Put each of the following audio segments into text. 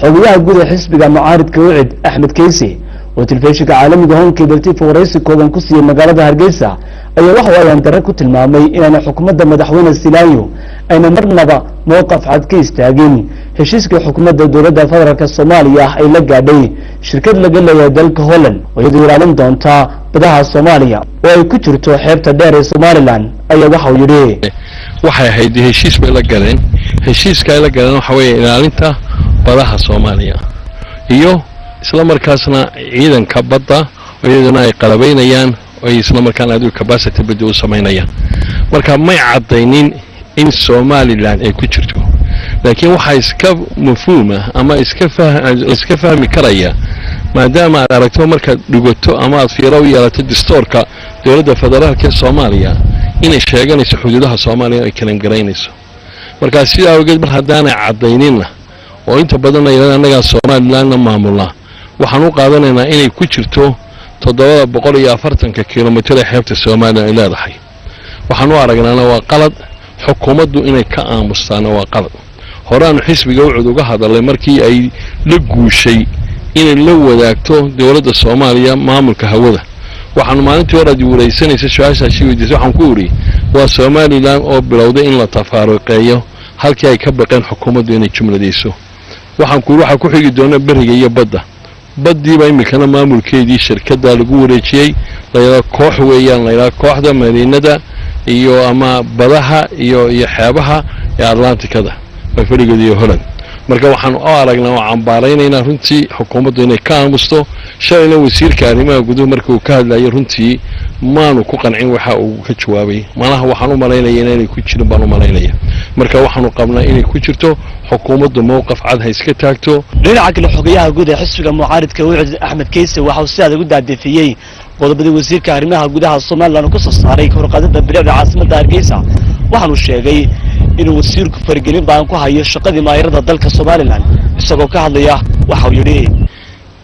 xogayaha guud ee xisbiga mucaaridka wicid Axmed Kaysi oo telefishinka caalamiga Home Cable TV waraysi kooban ku siiyay magaalada Hargeysa ayaa waxa uu ayaan darro ku tilmaamay in xukuumadda madaxweyne Silaayo ayna marnaba mowqif cad ka istaagin heshiiska xukuumadda dowladda federaalka Soomaaliya ay la gaadhay shirkad laga leeyahay dalka Holland oo iyadoo ilaalin doonta badaha Soomaaliya oo ay ku jirto xeebta dheer ee Somaliland ayaa waxa uu yiri waxay ahayd heshiis bay la galeen heshiiska ay la galeen waxa weeye ilaalinta badaha Soomaaliya iyo isla markaasna ciidanka badda oo iyaduna ay qalabeynayaan oo isla markaana adu capacity badu u sameynayaan marka may cadaynin in Somaliland ay ku jirto laakiin waxa iska mafhuuma ama iska fahmi karaya maadaama aad aragto marka dhigato ama aad fiiro u yeelato dastuurka dowladda federaalka Soomaaliya inay sheeganayso xuduudaha Soomaaliya ay kala gareynayso marka sida awgeed mar hadaan cadaynina oo inta badan ay anaga Somaliland maamulna waxaan u qaadanaynaa inay ku jirto 740 kiiloomitir xeebta Soomaaliya ay leedahay waxaan u aragnaa waa qalad xukuumaddu inay ka aamustaan waa qalad horaan xisbiga wuxuu uga hadalay markii ay la guushay inay la wadaagto dowladda Soomaaliya maamulka hawada waxaan maalintii hore diiwaanaysanaysa su'aashaasi weydiisay waxaan ku uri waa Somaliland oo bilowday in la tafaaruqeeyo halkii ay ka baqeen xukuumaddu inay jumladeyso waxaan ku waxa ku xigi doona bariga iyo badda badii baa imikana maamulkeedii shirkadda lagu wareejiyay la koox weeyaan la kooxda Mariinada iyo ama badaha iyo xeebaha ee Atlantikada farigeeda iyo Holland marka waxaan u aragnaa oo cambaaraynayna runtii xukuumaddu inay ka aamusto shalayna wasiirka arrimaha gudaha markuu ka hadlayay runtii maanu ku qancin waxa uu ka jawaabay malaha waxaan u maleynayaa inay ku jirin baan u maleynayaa marka waxaan qabnaa inay ku jirto xukuumaddu mowqif cad ha iska taagto dhinaca kale xogayaha guud ee xisbiga mucaaridka wicid Axmed Kaysi waxa uu si adag u daadifiyay qodobada wasiirka arrimaha gudaha Soomaaliland ku soo saaray korqaadada bilicda caasimadda Hargeysa waxaan uu sheegay inuu wasiirku fargelin baan ku hayo shaqadii maayirada dalka Soomaaliland isagoo ka hadlaya waxa uu yiri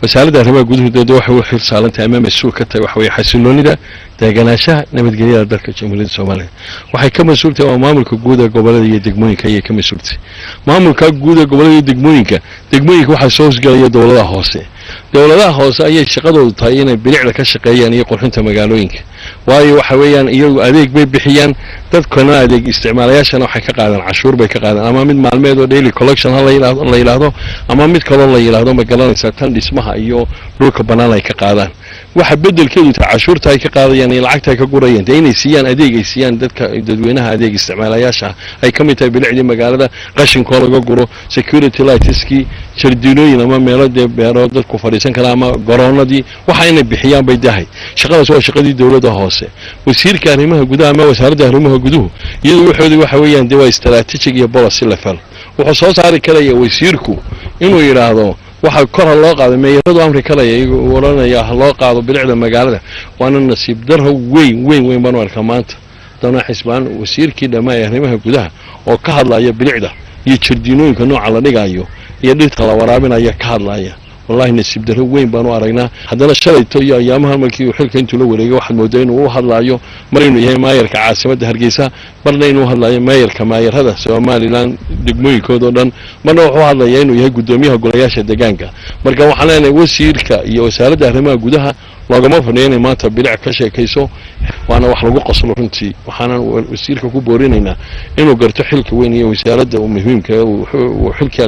wasaaradda arrimaha gudaha waxay u xilsaarantahay ama mas'uul ka tahay waxa way xasiloonida deegaanaashaha nabadgelyada dalka Jamhuuriyadda Soomaaliya waxay ka mas'uul tahay maamulka guud ee gobolada iyo degmooyinka ay ka mas'uul tahay maamulka guud ee gobolada iyo degmooyinka waxa soo hosgalaya dawladaha hoose ayay shaqadoodu tahay inay bilicda ka shaqeeyaan iyo qurxinta magaalooyinka waayo waxa weeyaan iyagu adeeg bay bixiyaan dadkana adeeg isticmaalayaashana waxay ka qaadaan cashuur bay ka qaadaan ama mid maalmeed oo daily collection la yiraahdo ama mid kale la yiraahdo magalanaysa tan dhismaha iyo dhulka banaan ay ka qaadaan waxa bedelkeedu tahay cashuurta ay ka qaadayaan iyo lacagta ay ka gurayaan inay siiyaan adeeg ay siiyaan dadweynaha adeeg isticmaalayaasha ay ka mid tahay bilicda magaalada qashinka laga guro security lightski jardiinooyin ama meelo beero dadku fariisan kara ama garoonadii waxa inay bixiyaan bay dahay shaqadaas waa shaqadii dawladda hoose wasiirka arrimaha gudaha ama wasaaradda arrimaha guduhu iyadoo waxa weeyaan waa istaraatiiji iyo policy level wuxuu soo saari karaya wasiirku inuu yiraahdo waxa kor loo qaaday meeyadu amri kale iyagu waranaya loo qaado bilicda magaalada waana nasiib darro weyn baan arkaa maanta dana xisbaan wasiirkii dhamaa arrimaha gudaha oo ka hadlaya bilicda iyo jardiinooyinka nooca la dhigayo iyo dhirta la waraabinayo ka hadlaya wallahi nasiib darro weyn baan u aragnaa hadana shalayto iyo ayaamaha markii uu xilka intuu la wareegay waxa mooday inuu u hadlayo mar inuu yahay maayarka caasimadda Hargeysa marna inuu hadlayo maayarada Somaliland degmooyinkooda dhan marna wuxuu hadlayaa inuu yahay gudoomiyaha golayaasha deegaanka marka waxaan leenahay wasiirka iyo wasaaradda arrimaha gudaha loogama fadhiyeen maanta bilic ka sheekayso waana wax lagu qoslo runtii waxaan wasiirka ku boorinaynaa inuu garto xilka weyn iyo wasaaradda muhiimka oo xilka